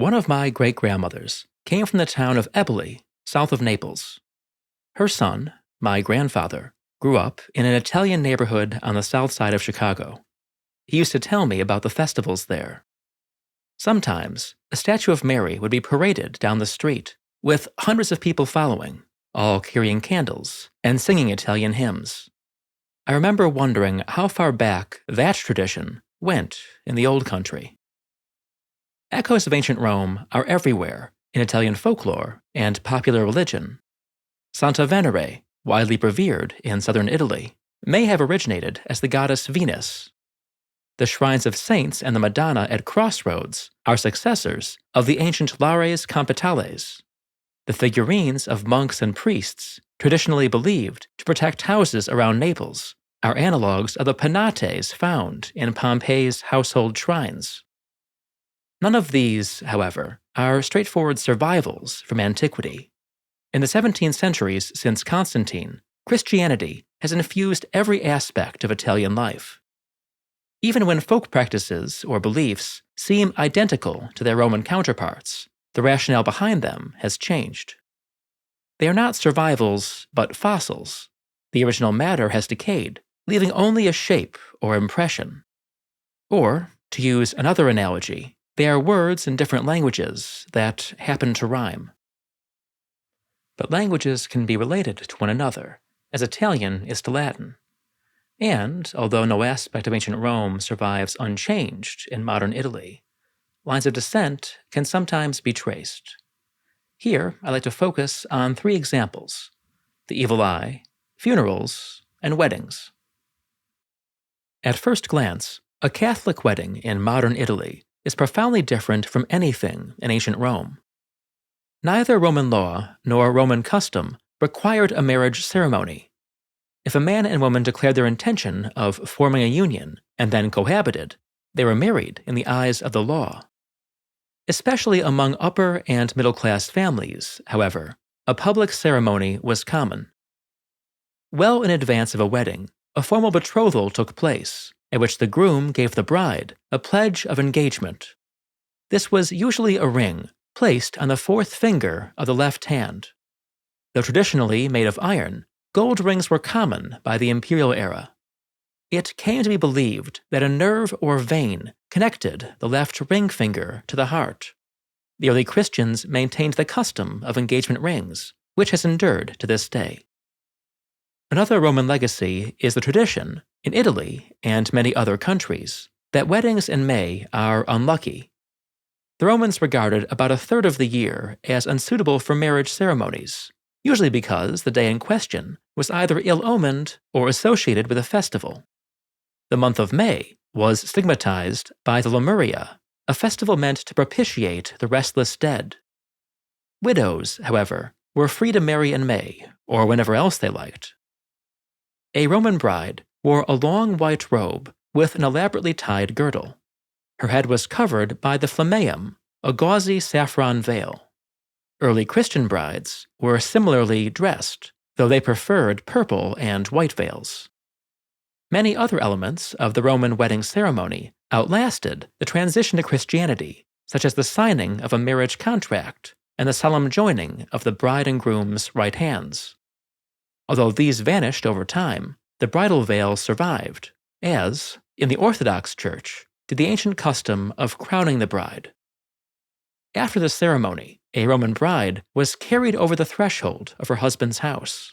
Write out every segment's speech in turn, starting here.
One of my great-grandmothers came from the town of Eboli, south of Naples. Her son, my grandfather, grew up in an Italian neighborhood on the south side of Chicago. He used to tell me about the festivals there. Sometimes, a statue of Mary would be paraded down the street, with hundreds of people following, all carrying candles and singing Italian hymns. I remember wondering how far back that tradition went in the old country. Echoes of ancient Rome are everywhere in Italian folklore and popular religion. Santa Venere, widely revered in southern Italy, may have originated as the goddess Venus. The shrines of saints and the Madonna at Crossroads are successors of the ancient Lares Capitales. The figurines of monks and priests, traditionally believed to protect houses around Naples, are analogues of the penates found in Pompeii's household shrines. None of these, however, are straightforward survivals from antiquity. In the 17th centuries since Constantine, Christianity has infused every aspect of Italian life. Even when folk practices or beliefs seem identical to their Roman counterparts, the rationale behind them has changed. They are not survivals, but fossils. The original matter has decayed, leaving only a shape or impression. Or, to use another analogy, they are words in different languages that happen to rhyme. But languages can be related to one another, as Italian is to Latin. And, although no aspect of ancient Rome survives unchanged in modern Italy, lines of descent can sometimes be traced. Here, I like to focus on 3 examples: the evil eye, funerals, and weddings. At first glance, a Catholic wedding in modern Italy is profoundly different from anything in ancient Rome. Neither Roman law nor Roman custom required a marriage ceremony. If a man and woman declared their intention of forming a union and then cohabited, they were married in the eyes of the law. Especially among upper and middle-class families, however, a public ceremony was common. Well in advance of a wedding, a formal betrothal took place, at which the groom gave the bride a pledge of engagement. This was usually a ring placed on the 4th finger of the left hand. Though traditionally made of iron, gold rings were common by the imperial era. It came to be believed that a nerve or vein connected the left ring finger to the heart. The early Christians maintained the custom of engagement rings, which has endured to this day. Another Roman legacy is the tradition, in Italy and many other countries, that weddings in May are unlucky. The Romans regarded about a third of the year as unsuitable for marriage ceremonies, usually because the day in question was either ill-omened or associated with a festival. The month of May was stigmatized by the Lemuria, a festival meant to propitiate the restless dead. Widows, however, were free to marry in May, or whenever else they liked. A Roman bride wore a long white robe with an elaborately tied girdle. Her head was covered by the flammeum, a gauzy saffron veil. Early Christian brides were similarly dressed, though they preferred purple and white veils. Many other elements of the Roman wedding ceremony outlasted the transition to Christianity, such as the signing of a marriage contract and the solemn joining of the bride and groom's right hands. Although these vanished over time, the bridal veil survived, as, in the Orthodox Church, did the ancient custom of crowning the bride. After the ceremony, a Roman bride was carried over the threshold of her husband's house.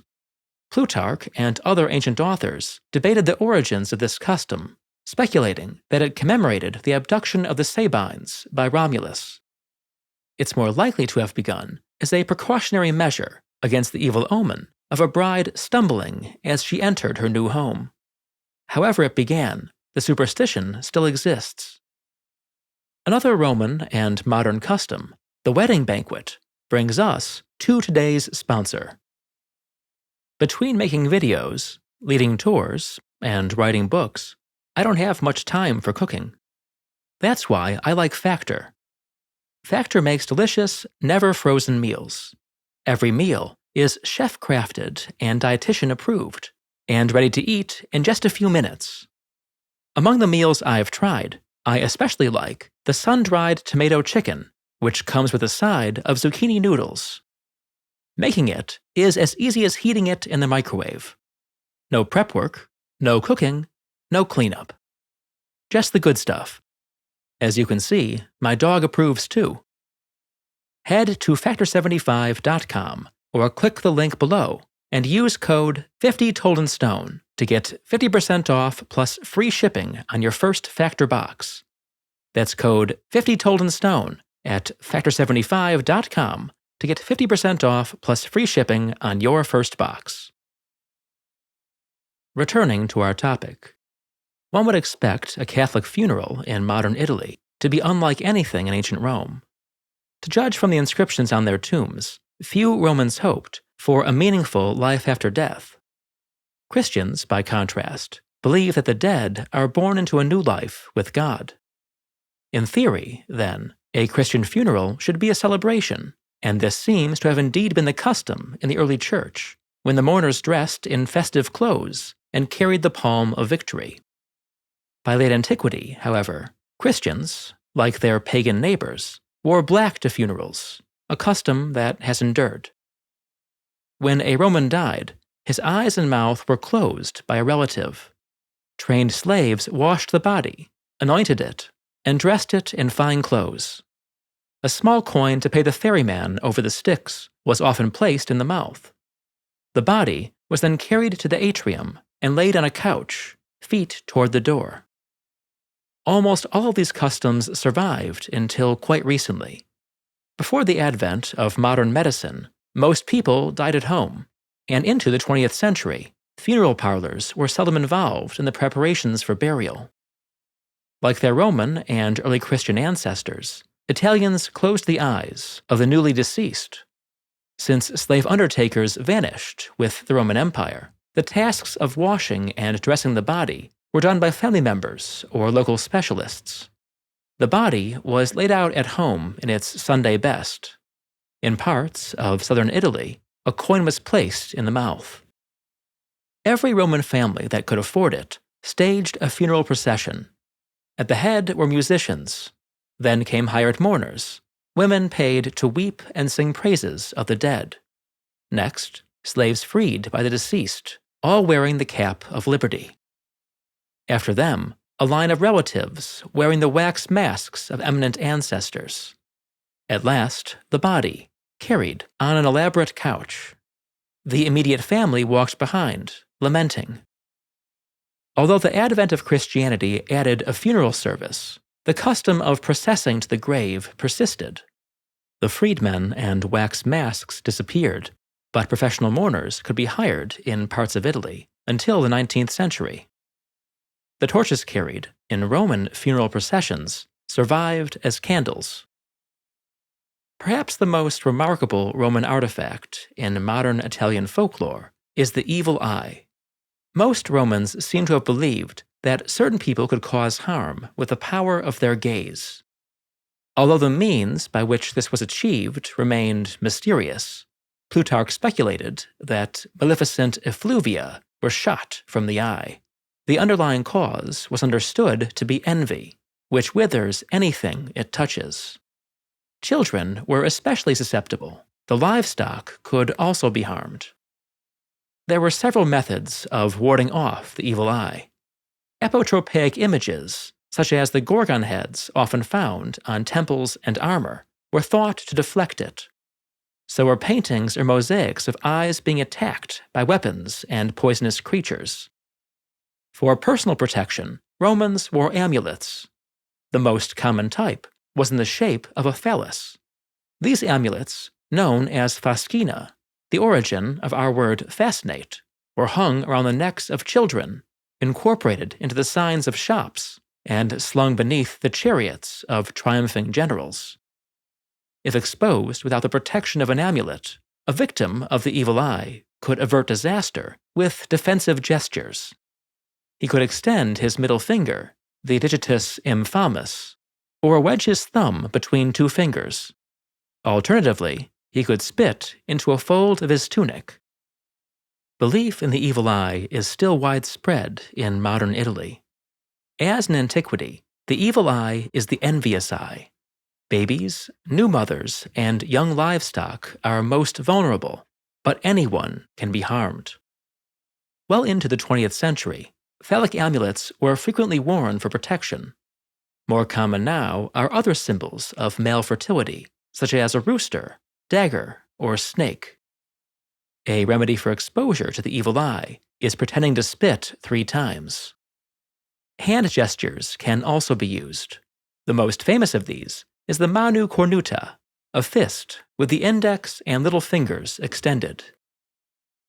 Plutarch and other ancient authors debated the origins of this custom, speculating that it commemorated the abduction of the Sabines by Romulus. It's more likely to have begun as a precautionary measure against the evil omen of a bride stumbling as she entered her new home. However it began, the superstition still exists. Another Roman and modern custom, the wedding banquet, brings us to today's sponsor. Between making videos, leading tours, and writing books, I don't have much time for cooking. That's why I like Factor. Factor makes delicious, never-frozen meals. Every meal is chef-crafted and dietitian-approved, and ready to eat in just a few minutes. Among the meals I've tried, I especially like the sun-dried tomato chicken which comes with a side of zucchini noodles. Making it is as easy as heating it in the microwave. No prep work, no cooking, no cleanup. Just the good stuff. As you can see, my dog approves too. Head to factor75.com or click the link below and use code 50ToldenStone to get 50% off plus free shipping on your first Factor box. That's code 50ToldenStone at factor75.com to get 50% off plus free shipping on your first box. Returning to our topic. One would expect a Catholic funeral in modern Italy to be unlike anything in ancient Rome. To judge from the inscriptions on their tombs, few Romans hoped for a meaningful life after death. Christians, by contrast, believe that the dead are born into a new life with God. In theory, then, a Christian funeral should be a celebration, and this seems to have indeed been the custom in the early church, when the mourners dressed in festive clothes and carried the palm of victory. By late antiquity, however, Christians, like their pagan neighbors, wore black to funerals, a custom that has endured. When a Roman died, his eyes and mouth were closed by a relative. Trained slaves washed the body, anointed it, and dressed it in fine clothes. A small coin to pay the ferryman over the Styx was often placed in the mouth. The body was then carried to the atrium and laid on a couch, feet toward the door. Almost all of these customs survived until quite recently. Before the advent of modern medicine, most people died at home, and into the 20th century, funeral parlors were seldom involved in the preparations for burial. Like their Roman and early Christian ancestors, Italians closed the eyes of the newly deceased. Since slave undertakers vanished with the Roman Empire, the tasks of washing and dressing the body were done by family members or local specialists. The body was laid out at home in its Sunday best. In parts of southern Italy, a coin was placed in the mouth. Every Roman family that could afford it staged a funeral procession. At the head were musicians. Then came hired mourners, women paid to weep and sing praises of the dead. Next, slaves freed by the deceased, all wearing the cap of liberty. After them, a line of relatives wearing the wax masks of eminent ancestors. At last, the body, carried on an elaborate couch. The immediate family walked behind, lamenting. Although the advent of Christianity added a funeral service, the custom of processing to the grave persisted. The freedmen and wax masks disappeared, but professional mourners could be hired in parts of Italy until the 19th century. The torches carried in Roman funeral processions survived as candles. Perhaps the most remarkable Roman artifact in modern Italian folklore is the evil eye. Most Romans seem to have believed that certain people could cause harm with the power of their gaze. Although the means by which this was achieved remained mysterious, Plutarch speculated that maleficent effluvia were shot from the eye. The underlying cause was understood to be envy, which withers anything it touches. Children were especially susceptible. The livestock could also be harmed. There were several methods of warding off the evil eye. Apotropaic images, such as the gorgon heads often found on temples and armor, were thought to deflect it. So were paintings or mosaics of eyes being attacked by weapons and poisonous creatures. For personal protection, Romans wore amulets. The most common type was in the shape of a phallus. These amulets, known as fascina, the origin of our word fascinate, were hung around the necks of children, incorporated into the signs of shops, and slung beneath the chariots of triumphing generals. If exposed without the protection of an amulet, a victim of the evil eye could avert disaster with defensive gestures. He could extend his middle finger, the digitus infamus, or wedge his thumb between two fingers. Alternatively, he could spit into a fold of his tunic. Belief in the evil eye is still widespread in modern Italy. As in antiquity, the evil eye is the envious eye. Babies, new mothers, and young livestock are most vulnerable, but anyone can be harmed. Well into the 20th century, phallic amulets were frequently worn for protection. More common now are other symbols of male fertility, such as a rooster, dagger, or snake. A remedy for exposure to the evil eye is pretending to spit 3 times. Hand gestures can also be used. The most famous of these is the manu cornuta, a fist with the index and little fingers extended.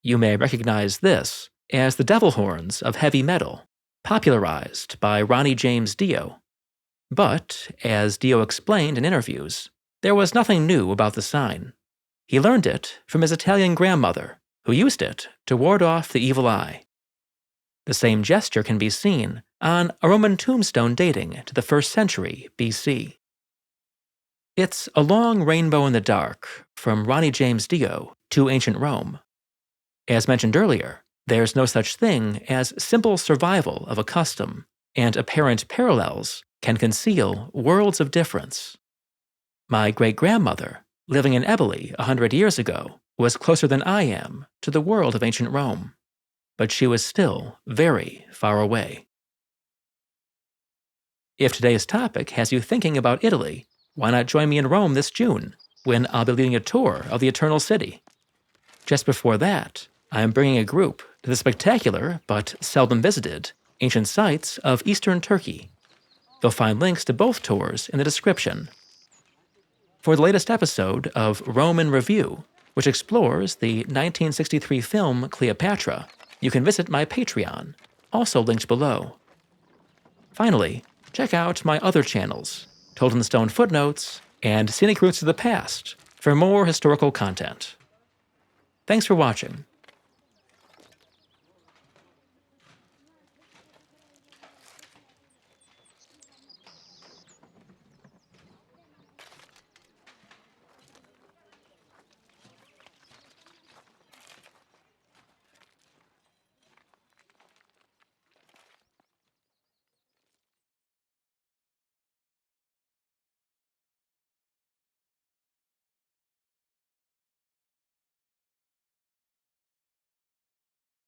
You may recognize this as the devil horns of heavy metal, popularized by Ronnie James Dio. But, as Dio explained in interviews, there was nothing new about the sign. He learned it from his Italian grandmother, who used it to ward off the evil eye. The same gesture can be seen on a Roman tombstone dating to the 1st century BC. It's a long rainbow in the dark from Ronnie James Dio to ancient Rome. As mentioned earlier, there's no such thing as simple survival of a custom, and apparent parallels can conceal worlds of difference. My great-grandmother, living in Eboli 100 years ago, was closer than I am to the world of ancient Rome, but she was still very far away. If today's topic has you thinking about Italy, why not join me in Rome this June, when I'll be leading a tour of the Eternal City? Just before that, I am bringing a group to the spectacular, but seldom visited, ancient sites of eastern Turkey. You'll find links to both tours in the description. For the latest episode of Rome in Review, which explores the 1963 film Cleopatra, you can visit my Patreon, also linked below. Finally, check out my other channels, Told in Stone Footnotes and Scenic Routes to the Past, for more historical content. Thanks for watching.